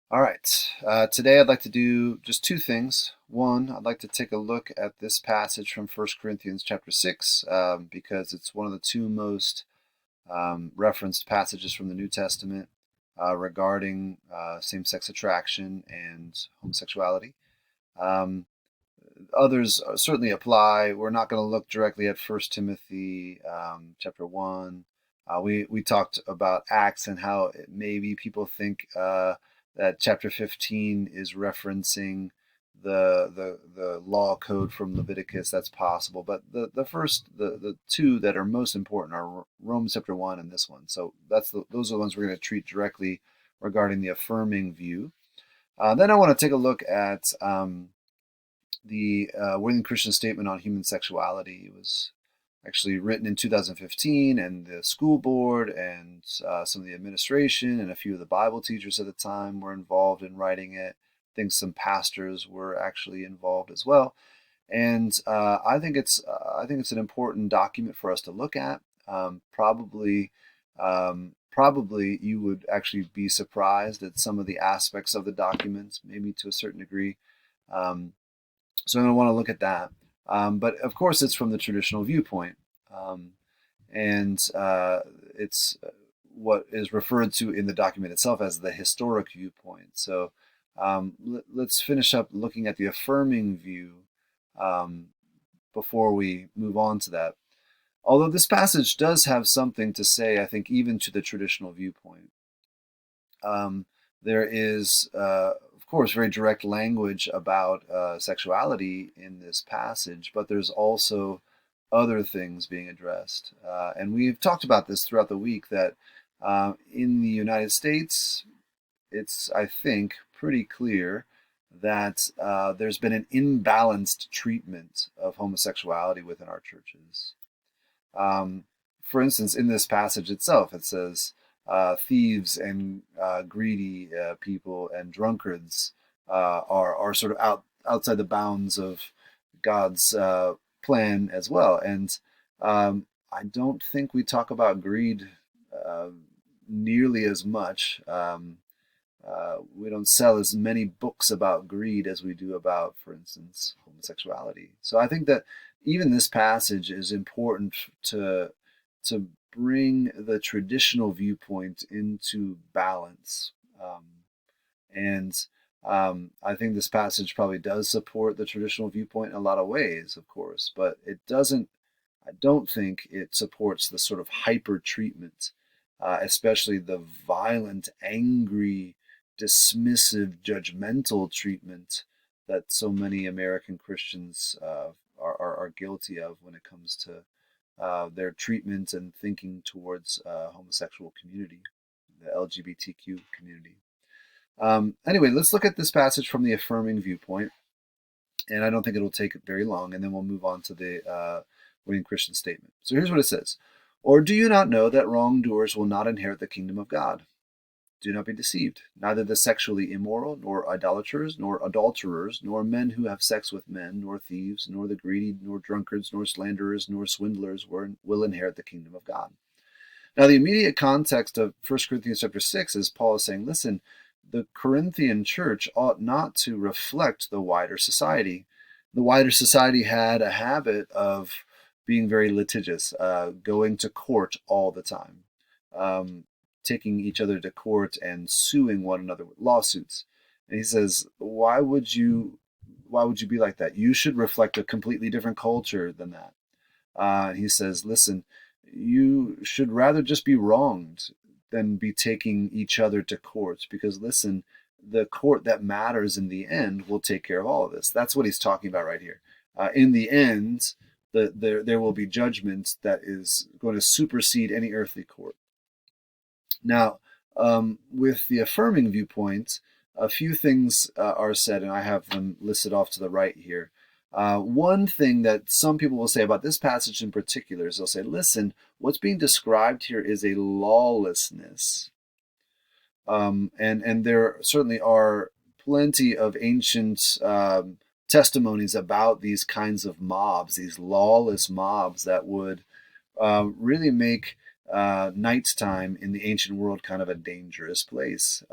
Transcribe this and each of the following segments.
All right. Today I'd like to do just two things. One, I'd like to take a look at this passage from 1 Corinthians chapter 6 because it's one of the two most referenced passages from the New Testament regarding same-sex attraction and homosexuality. Um, Others certainly apply. We're not going to look directly at 1 Timothy chapter 1. We talked about Acts and how maybe people think that chapter 15 is referencing the law code from Leviticus. That's possible, but the two that are most important are Romans chapter 1 and this one. So those are the ones we're going to treat directly regarding the affirming view. Then I want to take a look at the Worthing Christian Statement on Human Sexuality. It was actually written in 2015, and the school board and some of the administration and a few of the Bible teachers at the time were involved in writing it. I think some pastors were actually involved as well, and I think it's an important document for us to look at. Probably you would actually be surprised at some of the aspects of the documents, maybe to a certain degree. Um, so I'm going to want to look at that. But of course, it's from the traditional viewpoint. Um, and it's what is referred to in the document itself as the historic viewpoint. So let's finish up looking at the affirming view um, before we move on to that. Although this passage does have something to say, I think, even to the traditional viewpoint. Um, there is, of course, very direct language about sexuality in this passage, but there's also other things being addressed. And we've talked about this throughout the week that in the United States, it's, I think, pretty clear that there's been an imbalanced treatment of homosexuality within our churches. Um, for instance, in this passage itself, it says, thieves and greedy people and drunkards are sort of outside the bounds of God's plan as well. And I don't think we talk about greed uh, nearly as much. We don't sell as many books about greed as we do about, for instance, homosexuality. So I think that even this passage is important to bring the traditional viewpoint into balance. And I think this passage probably does support the traditional viewpoint in a lot of ways, of course, but it doesn't. I don't think it supports the sort of hyper treatment, especially the violent, angry, dismissive, judgmental treatment that so many American Christians are guilty of when it comes to their treatment and thinking towards homosexual community, the LGBTQ community. Anyway, let's look at this passage from the affirming viewpoint, and I don't think it'll take very long, and then we'll move on to the Winning Christian Statement. So here's what it says. Or do you not know that wrongdoers will not inherit the kingdom of God? Do not be deceived. Neither the sexually immoral, nor idolaters, nor adulterers, nor men who have sex with men, nor thieves, nor the greedy, nor drunkards, nor slanderers, nor swindlers will inherit the kingdom of God. Now, the immediate context of 1 Corinthians chapter 6 is Paul is saying, listen, the Corinthian church ought not to reflect the wider society. The wider society had a habit of being very litigious, going to court all the time, um, taking each other to court and suing one another with lawsuits. And he says, why would you be like that? You should reflect a completely different culture than that. He says, listen, you should rather just be wronged than be taking each other to court because, listen, the court that matters in the end will take care of all of this. That's what he's talking about right here. In the end, there will be judgment that is going to supersede any earthly court. Now, with the affirming viewpoint, a few things are said, and I have them listed off to the right here. One thing that some people will say about this passage in particular is they'll say, listen, what's being described here is a lawlessness. And there certainly are plenty of ancient testimonies about these kinds of mobs, these lawless mobs that would really make nighttime in the ancient world kind of a dangerous place,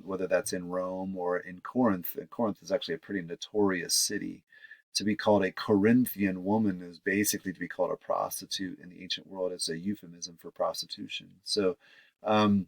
whether that's in Rome or in Corinth. Corinth is actually a pretty notorious city. To be called a Corinthian woman is basically to be called a prostitute in the ancient world. It's a euphemism for prostitution. So um,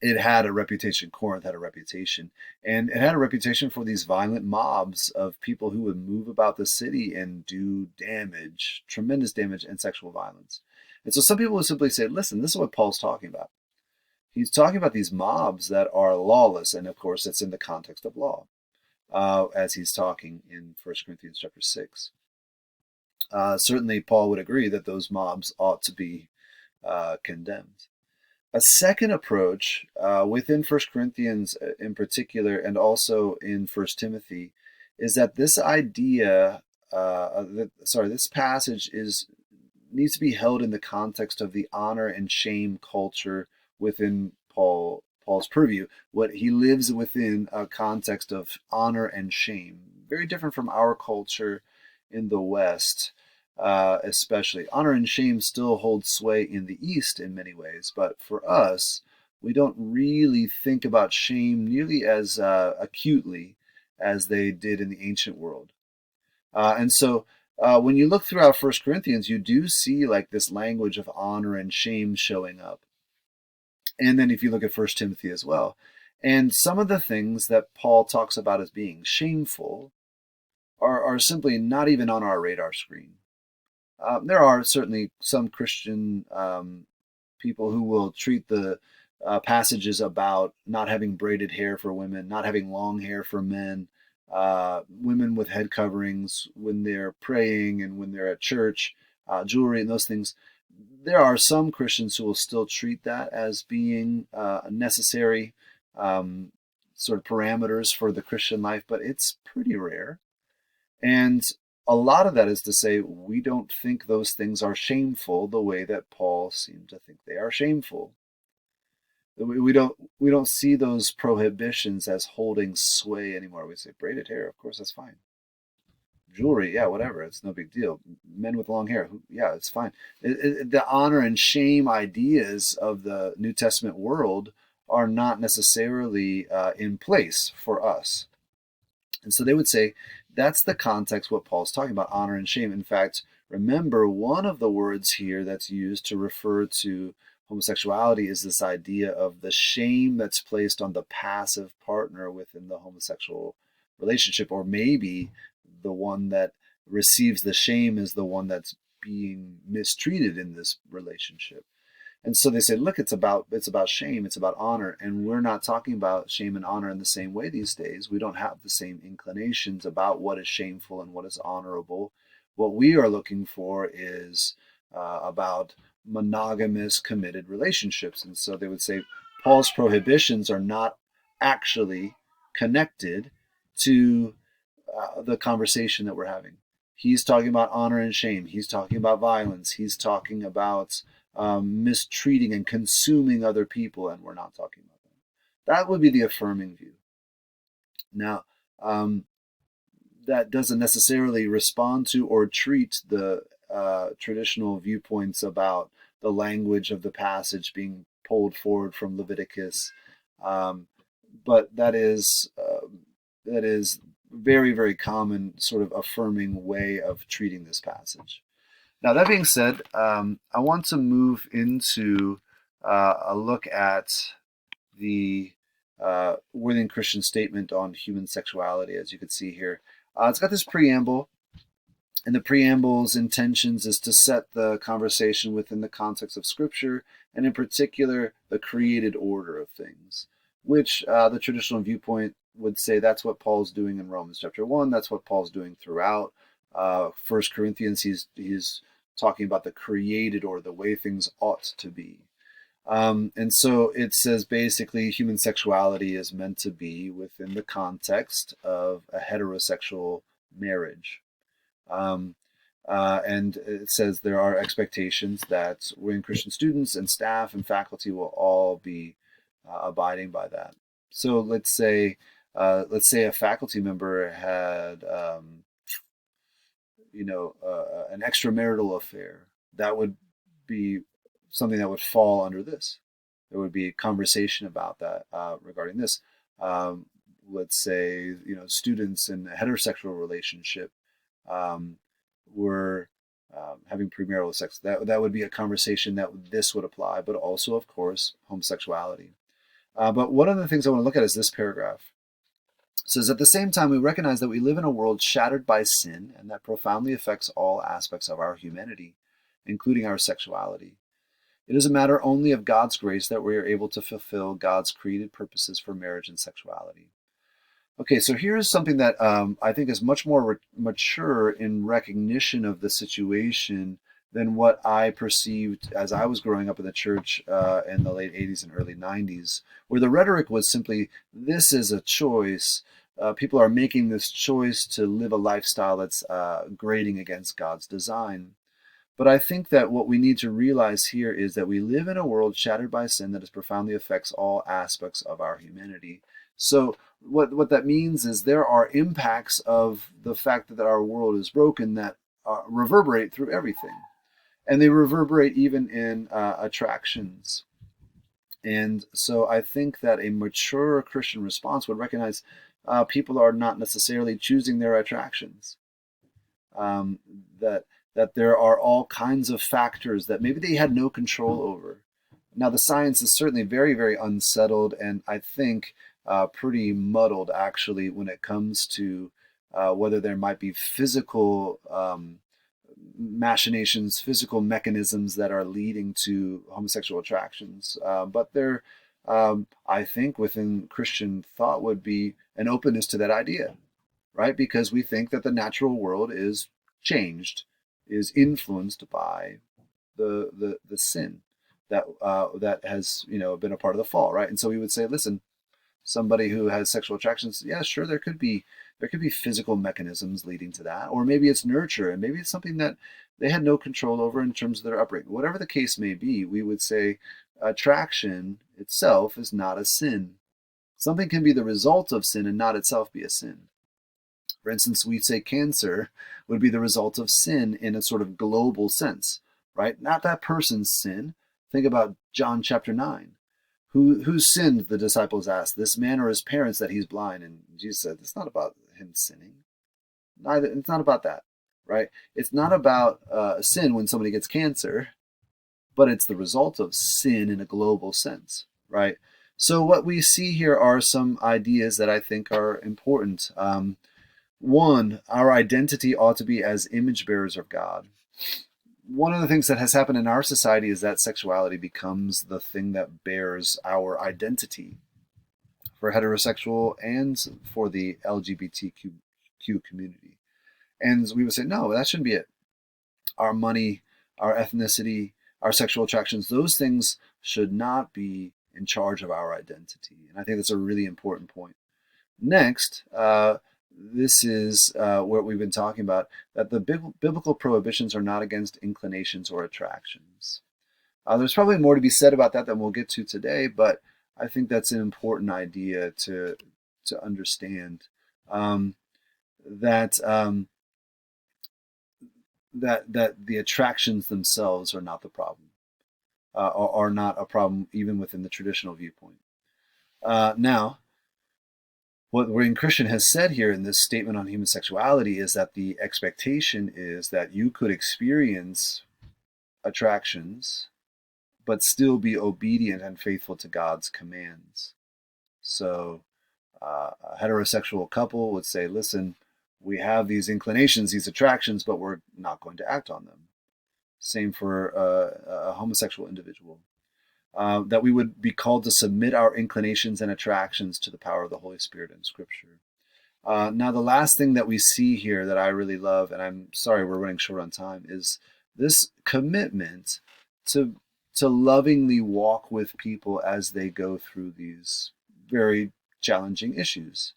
it had a reputation. Corinth had a reputation, and it had a reputation for these violent mobs of people who would move about the city and do damage, tremendous damage, and sexual violence. And so some people would simply say, listen, this is what Paul's talking about. He's talking about these mobs that are lawless, and of course, it's in the context of law, as he's talking in 1 Corinthians chapter 6. Certainly, Paul would agree that those mobs ought to be condemned. A second approach within 1 Corinthians in particular, and also in 1 Timothy, is that this idea, this passage needs to be held in the context of the honor and shame culture within Paul's purview. What he lives within a context of honor and shame, very different from our culture in the West. Especially. Honor and shame still hold sway in the East in many ways, but for us, we don't really think about shame nearly as acutely as they did in the ancient world. And so when you look throughout 1 Corinthians, you do see like this language of honor and shame showing up. And then if you look at 1 Timothy as well, and some of the things that Paul talks about as being shameful are simply not even on our radar screen. There are certainly some Christian people who will treat the passages about not having braided hair for women, not having long hair for men, women with head coverings when they're praying and when they're at church, jewelry and those things. There are some Christians who will still treat that as being necessary sort of parameters for the Christian life, but it's pretty rare. And a lot of that is to say we don't think those things are shameful the way that Paul seemed to think they are shameful. We don't see those prohibitions as holding sway anymore. We say braided hair, of course that's fine. Jewelry, yeah, whatever, it's no big deal. Men with long hair, yeah, it's fine. The honor and shame ideas of the New Testament world are not necessarily in place for us. And so they would say that's the context what Paul's talking about, honor and shame. In fact, remember one of the words here that's used to refer to homosexuality is this idea of the shame that's placed on the passive partner within the homosexual relationship, or maybe the one that receives the shame is the one that's being mistreated in this relationship. And so they say, look, it's about shame, it's about honor, and we're not talking about shame and honor in the same way these days. We don't have the same inclinations about what is shameful and what is honorable. What we are looking for is about monogamous, committed relationships. And so they would say Paul's prohibitions are not actually connected to the conversation that we're having. He's talking about honor and shame. He's talking about violence. He's talking about mistreating and consuming other people, and we're not talking about that. That would be the affirming view. Now, that doesn't necessarily respond to or treat the traditional viewpoints about the language of the passage being pulled forward from Leviticus, but that is very, very common sort of affirming way of treating this passage. Now, that being said, I want to move into a look at the Worthing Christian Statement on Human Sexuality, as you can see here. It's got this preamble, and the preamble's intentions is to set the conversation within the context of Scripture, and in particular, the created order of things, which the traditional viewpoint would say that's what Paul's doing in Romans chapter 1, that's what Paul's doing throughout 1 Corinthians. He's talking about the created or the way things ought to be. And so it says basically human sexuality is meant to be within the context of a heterosexual marriage. And it says there are expectations that when Christian students and staff and faculty will all be abiding by that. So let's say a faculty member had an extramarital affair. That would be something that would fall under this. There would be a conversation about that regarding this. Um, let's say, students in a heterosexual relationship um, were having premarital sex. That would be a conversation that this would apply, but also, of course, homosexuality. But one of the things I want to look at is this paragraph. It says, at the same time, we recognize that we live in a world shattered by sin and that profoundly affects all aspects of our humanity, including our sexuality. It is a matter only of God's grace that we are able to fulfill God's created purposes for marriage and sexuality. Okay, so here's something that I think is much more mature in recognition of the situation than what I perceived as I was growing up in the church in the late 80s and early 90s, where the rhetoric was simply, this is a choice. People are making this choice to live a lifestyle that's grating against God's design. But I think that what we need to realize here is that we live in a world shattered by sin that profoundly affects all aspects of our humanity. So what that means is there are impacts of the fact that our world is broken that reverberate through everything. And they reverberate even in attractions. And so I think that a mature Christian response would recognize people are not necessarily choosing their attractions. Um, that that there are all kinds of factors that maybe they had no control over. Now, the science is certainly very, very unsettled, and I think pretty muddled, actually, when it comes to whether there might be physical machinations, physical mechanisms that are leading to homosexual attractions. But there, I think, within Christian thought would be an openness to that idea, right? Because we think that the natural world is changed, is influenced by the sin that has been a part of the fall, right? And so we would say, listen, somebody who has sexual attractions, yeah, sure, there could be physical mechanisms leading to that, or maybe it's nurture, and maybe it's something that they had no control over in terms of their upbringing. Whatever the case may be, we would say attraction itself is not a sin. Something can be the result of sin and not itself be a sin. For instance, we say cancer would be the result of sin in a sort of global sense, right? Not that person's sin. Think about John chapter 9. Who sinned, the disciples asked, this man or his parents, that he's blind? And Jesus said, it's not about him sinning. It's not about that, right? It's not about sin when somebody gets cancer, but it's the result of sin in a global sense, right? So what we see here are some ideas that I think are important. One, our identity ought to be as image bearers of God. One of the things that has happened in our society is that sexuality becomes the thing that bears our identity for heterosexual and for the LGBTQ community. And we would say, no, that shouldn't be it. Our money, our ethnicity, our sexual attractions, those things should not be in charge of our identity. And I think that's a really important point. Next, this is what we've been talking about, that the biblical prohibitions are not against inclinations or attractions. There's probably more to be said about that than we'll get to today, but I think that's an important idea to understand. That the attractions themselves are not the problem, are not a problem even within the traditional viewpoint. Now, what William Christian has said here in this statement on human sexuality is that the expectation is that you could experience attractions, but still be obedient and faithful to God's commands. So a heterosexual couple would say, listen, we have these inclinations, these attractions, but we're not going to act on them. Same for a homosexual individual. That we would be called to submit our inclinations and attractions to the power of the Holy Spirit in Scripture. Now, the last thing that we see here that I really love, and I'm sorry we're running short on time, is this commitment to lovingly walk with people as they go through these very challenging issues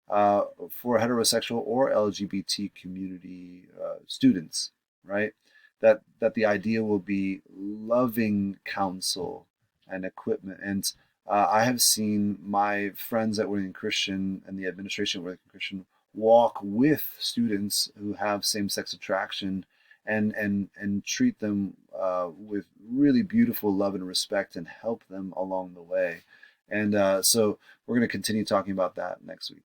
for heterosexual or LGBT community students, right? That the idea will be loving counsel and equipment. And I have seen my friends at Worthington Christian and the administration at Worthington Christian walk with students who have same-sex attraction and treat them with really beautiful love and respect and help them along the way. And so we're going to continue talking about that next week.